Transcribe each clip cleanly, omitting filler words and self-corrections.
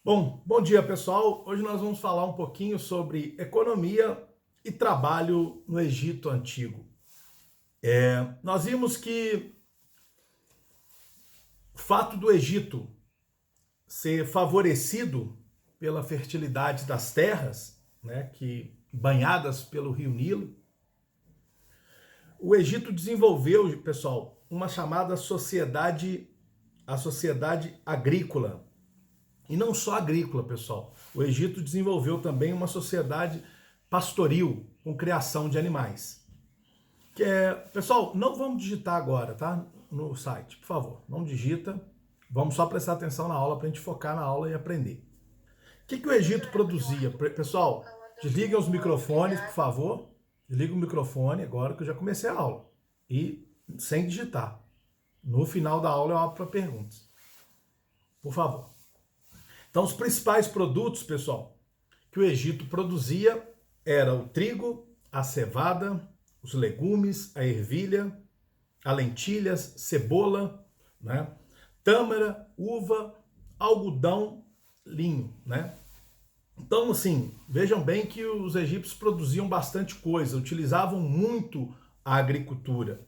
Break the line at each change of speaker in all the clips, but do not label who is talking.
Bom dia pessoal. Hoje nós vamos falar um pouquinho sobre economia e trabalho no Egito Antigo. Nós vimos que o fato do Egito ser favorecido pela fertilidade das terras, né, que banhadas pelo Rio Nilo, o Egito desenvolveu, pessoal, uma chamada a sociedade agrícola. E não só agrícola, pessoal. O Egito desenvolveu também uma sociedade pastoril, com criação de animais. Pessoal, não vamos digitar agora, tá? No site, por favor. Não digita. Vamos só prestar atenção na aula para a gente focar na aula e aprender. O que o Egito produzia? Pessoal, desliguem os microfones, por favor. Desliga o microfone agora que eu já comecei a aula. E sem digitar. No final da aula eu abro para perguntas. Por favor. Então, os principais produtos, pessoal, que o Egito produzia era o trigo, a cevada, os legumes, a ervilha, a lentilhas, cebola, né? Tâmara, uva, algodão, linho, né? Então, assim, vejam bem que os egípcios produziam bastante coisa, utilizavam muito a agricultura.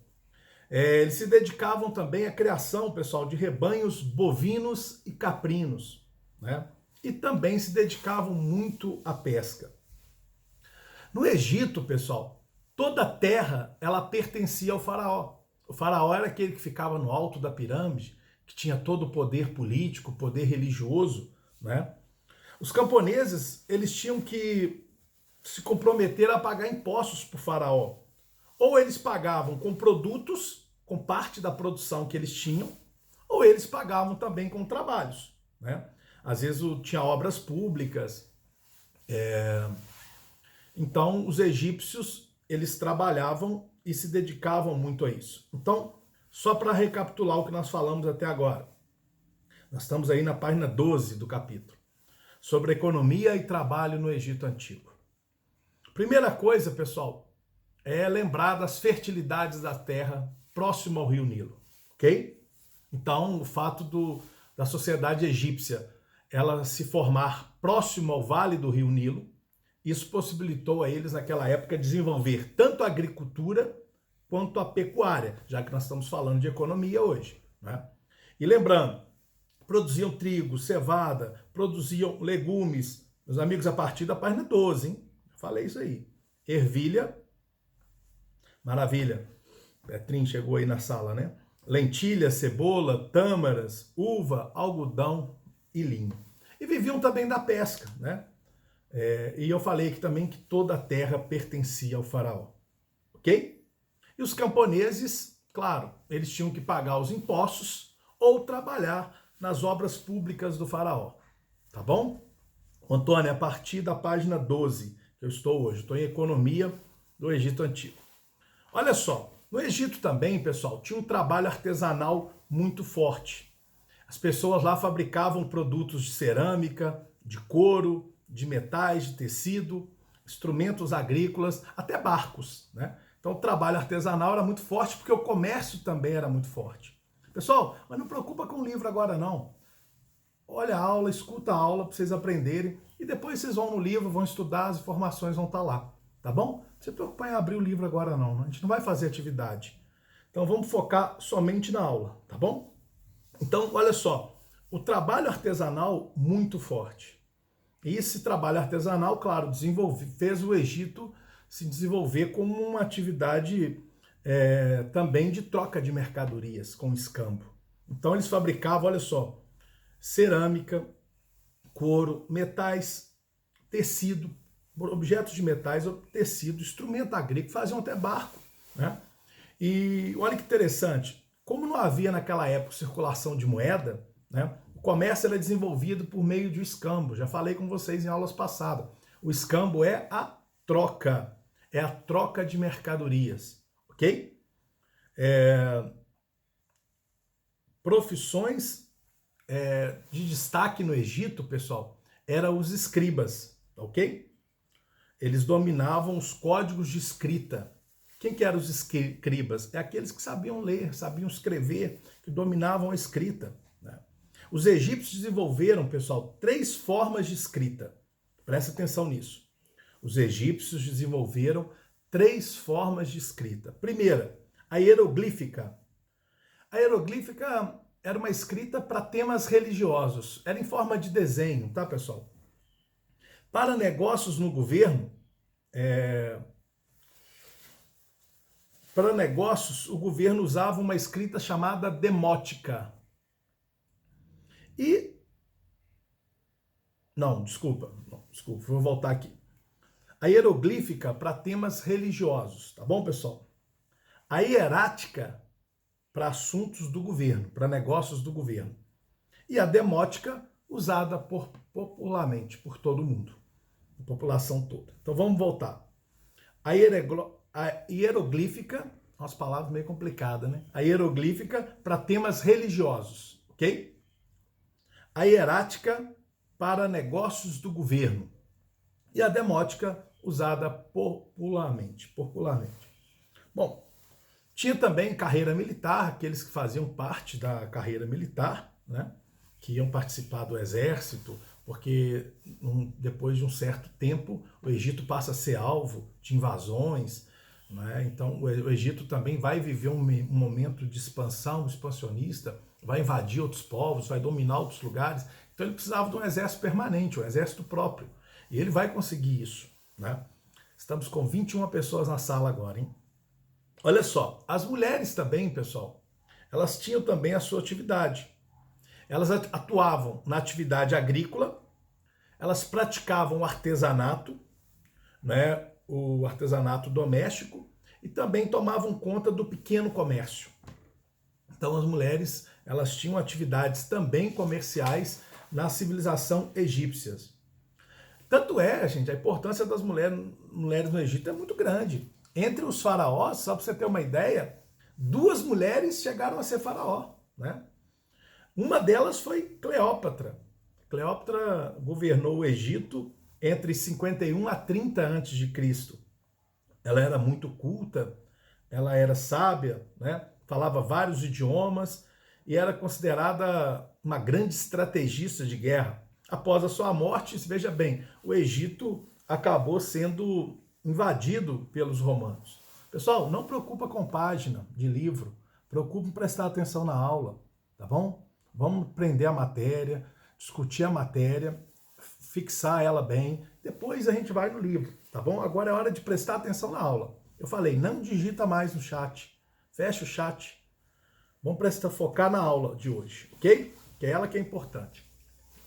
Eles se dedicavam também à criação, pessoal, de rebanhos bovinos e caprinos, né? E também se dedicavam muito à pesca. No Egito, pessoal, toda a terra ela pertencia ao faraó. O faraó era aquele que ficava no alto da pirâmide, que tinha todo o poder político, poder religioso, né? Os camponeses, eles tinham que se comprometer a pagar impostos para o faraó. Ou eles pagavam com produtos, com parte da produção que eles tinham, ou eles pagavam também com trabalhos, né? Às vezes tinha obras públicas. Então, os egípcios, eles trabalhavam e se dedicavam muito a isso. Então, só para recapitular o que nós falamos até agora. Nós estamos aí na página 12 do capítulo, sobre economia e trabalho no Egito Antigo. Primeira coisa, pessoal, é lembrar das fertilidades da terra próximo ao Rio Nilo, ok? Então, o fato da sociedade egípcia ela se formar próximo ao vale do Rio Nilo, isso possibilitou a eles, naquela época, desenvolver tanto a agricultura quanto a pecuária, já que nós estamos falando de economia hoje, né? E lembrando, produziam trigo, cevada, produziam legumes, meus amigos, a partir da página 12, hein? Falei isso aí. Ervilha, maravilha. Petrinho chegou aí na sala, né? Lentilha, cebola, tâmaras, uva, algodão e linho. E viviam também da pesca, né? E eu falei aqui também que toda a terra pertencia ao faraó, ok? E os camponeses, claro, eles tinham que pagar os impostos ou trabalhar nas obras públicas do faraó, tá bom? Antônio, a partir da página 12 que eu estou hoje, estou em economia do Egito Antigo. Olha só, no Egito também, pessoal, tinha um trabalho artesanal muito forte. As pessoas lá fabricavam produtos de cerâmica, de couro, de metais, de tecido, instrumentos agrícolas, até barcos, né? Então o trabalho artesanal era muito forte porque o comércio também era muito forte. Pessoal, mas não preocupa com o livro agora não. Olha a aula, escuta a aula para vocês aprenderem e depois vocês vão no livro, vão estudar, as informações vão estar lá, tá bom? Não se preocupa em abrir o livro agora não, a gente não vai fazer atividade. Então vamos focar somente na aula, tá bom? Então, olha só, o trabalho artesanal muito forte. E esse trabalho artesanal, claro, fez o Egito se desenvolver como uma atividade também de troca de mercadorias com escambo. Então eles fabricavam, olha só, cerâmica, couro, metais, tecido, objetos de metais, tecido, instrumento agrícola, faziam até barco, né? E olha que interessante, como não havia naquela época circulação de moeda, né? O comércio era desenvolvido por meio de escambo. Já falei com vocês em aulas passadas. O escambo é a troca de mercadorias, ok? Profissões de destaque no Egito, pessoal, eram os escribas, ok? Eles dominavam os códigos de escrita. Quem que eram os escribas? É aqueles que sabiam ler, sabiam escrever, que dominavam a escrita, né? Os egípcios desenvolveram, pessoal, 3 formas de escrita. Presta atenção nisso. Os egípcios desenvolveram 3 formas de escrita. Primeira, a hieroglífica. A hieroglífica era uma escrita para temas religiosos. Era em forma de desenho, tá, pessoal? Para negócios no governo, o governo usava uma escrita chamada demótica. Desculpa, vou voltar aqui. A hieroglífica para temas religiosos, tá bom, pessoal? A hierática para assuntos do governo, para negócios do governo. E a demótica usada popularmente por todo mundo, a população toda. Então vamos voltar. A hieroglífica, umas palavras meio complicadas, né? A hieroglífica para temas religiosos, ok? A hierática para negócios do governo. E a demótica usada popularmente. Bom, tinha também carreira militar, aqueles que faziam parte da carreira militar, né? Que iam participar do exército, porque depois de um certo tempo o Egito passa a ser alvo de invasões, né? Então o Egito também vai viver um momento de expansão expansionista, vai invadir outros povos, vai dominar outros lugares. Então ele precisava de um exército permanente, um exército próprio. E ele vai conseguir isso, né? Estamos com 21 pessoas na sala agora, hein? Olha só, as mulheres também, pessoal, elas tinham também a sua atividade. Elas atuavam na atividade agrícola, elas praticavam o artesanato, né, o artesanato doméstico, e também tomavam conta do pequeno comércio. Então as mulheres, elas tinham atividades também comerciais na civilização egípcia. Tanto é, gente, a importância das mulheres no Egito é muito grande. Entre os faraós, só para você ter uma ideia, 2 mulheres chegaram a ser faraó, né? Uma delas foi Cleópatra. Cleópatra governou o Egito entre 51 a 30 a.C. Ela era muito culta, ela era sábia, né? Falava vários idiomas e era considerada uma grande estrategista de guerra. Após a sua morte, veja bem, o Egito acabou sendo invadido pelos romanos. Pessoal, não preocupa com página de livro, preocupa em prestar atenção na aula, tá bom? Vamos aprender a matéria, discutir a matéria, fixar ela bem, depois a gente vai no livro, tá bom? Agora é hora de prestar atenção na aula. Eu falei, não digita mais no chat, fecha o chat. Vamos focar na aula de hoje, ok? Que é ela que é importante.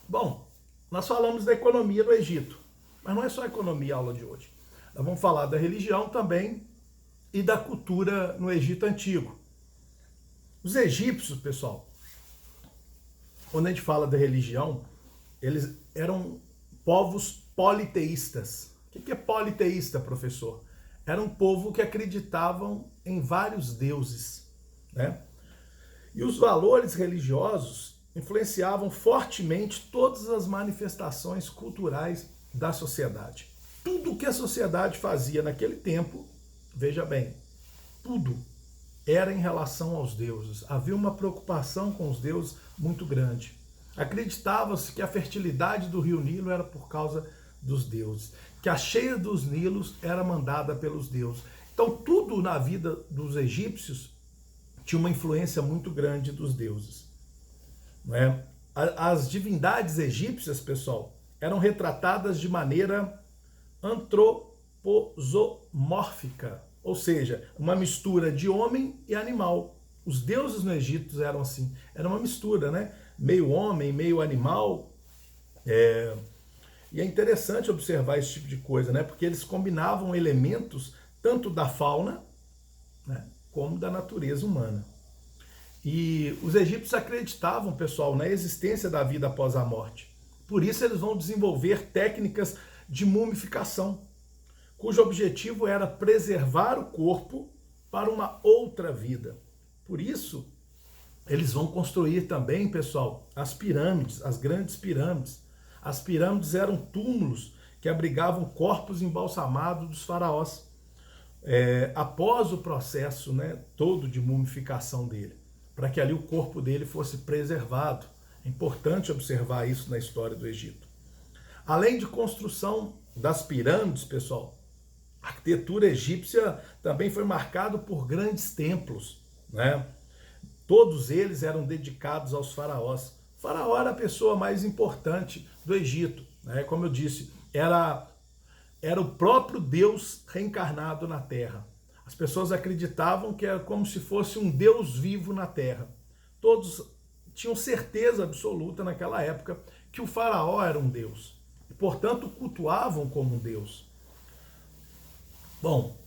Bom, nós falamos da economia do Egito, mas não é só a economia a aula de hoje. Nós vamos falar da religião também e da cultura no Egito Antigo. Os egípcios, pessoal, quando a gente fala da religião, eles eram povos politeístas. O que é politeísta, professor? Era um povo que acreditavam em vários deuses, né? E os valores religiosos influenciavam fortemente todas as manifestações culturais da sociedade. Tudo que a sociedade fazia naquele tempo, veja bem, tudo era em relação aos deuses. Havia uma preocupação com os deuses muito grande. Acreditava-se que a fertilidade do rio Nilo era por causa dos deuses, que a cheia dos Nilos era mandada pelos deuses. Então tudo na vida dos egípcios tinha uma influência muito grande dos deuses. Não é? As divindades egípcias, pessoal, eram retratadas de maneira antroposomórfica, ou seja, uma mistura de homem e animal. Os deuses no Egito eram assim, era uma mistura, né? Meio homem, meio animal. E é interessante observar esse tipo de coisa, né? Porque eles combinavam elementos tanto da fauna, né, como da natureza humana. E os egípcios acreditavam, pessoal, na existência da vida após a morte. Por isso eles vão desenvolver técnicas de mumificação, cujo objetivo era preservar o corpo para uma outra vida. Por isso, eles vão construir também, pessoal, as pirâmides, as grandes pirâmides. As pirâmides eram túmulos que abrigavam corpos embalsamados dos faraós, após o processo, né, todo de mumificação dele, para que ali o corpo dele fosse preservado É importante observar isso na história do Egito. Além de construção das pirâmides, pessoal, a arquitetura egípcia também foi marcada por grandes templos, né? Todos eles eram dedicados aos faraós. O faraó era a pessoa mais importante do Egito, né? Como eu disse, era o próprio Deus reencarnado na Terra. As pessoas acreditavam que era como se fosse um Deus vivo na Terra. Todos tinham certeza absoluta naquela época que o faraó era um Deus. E, portanto, cultuavam como um Deus. Bom,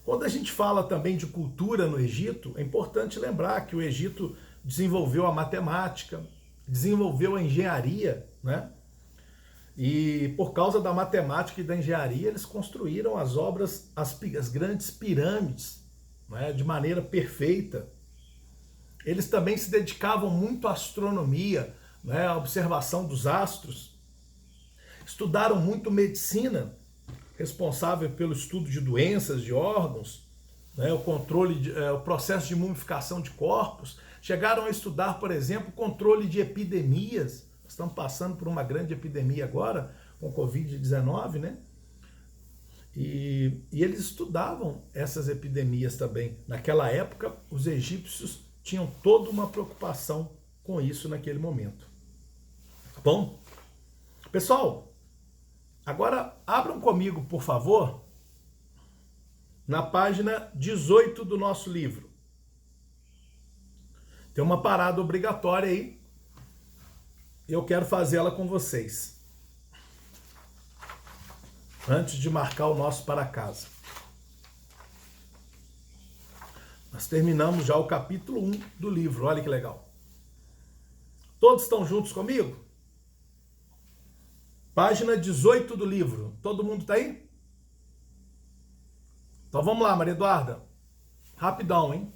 quando a gente fala também de cultura no Egito, é importante lembrar que o Egito desenvolveu a matemática, desenvolveu a engenharia, né? E por causa da matemática e da engenharia, eles construíram as obras, as grandes pirâmides, né, de maneira perfeita. Eles também se dedicavam muito à astronomia, né, à observação dos astros. Estudaram muito medicina, responsável pelo estudo de doenças, de órgãos, né, o controle, o processo de mumificação de corpos. Chegaram a estudar, por exemplo, o controle de epidemias. Estamos passando por uma grande epidemia agora, com o Covid-19, né? E eles estudavam essas epidemias também. Naquela época, os egípcios tinham toda uma preocupação com isso naquele momento. Tá bom? Pessoal, agora abram comigo, por favor, na página 18 do nosso livro. Tem uma parada obrigatória aí. Eu quero fazê-la com vocês, antes de marcar o nosso para casa. Nós terminamos já o capítulo 1 do livro, olha que legal. Todos estão juntos comigo? Página 18 do livro, todo mundo está aí? Então vamos lá, Maria Eduarda, rapidão, hein?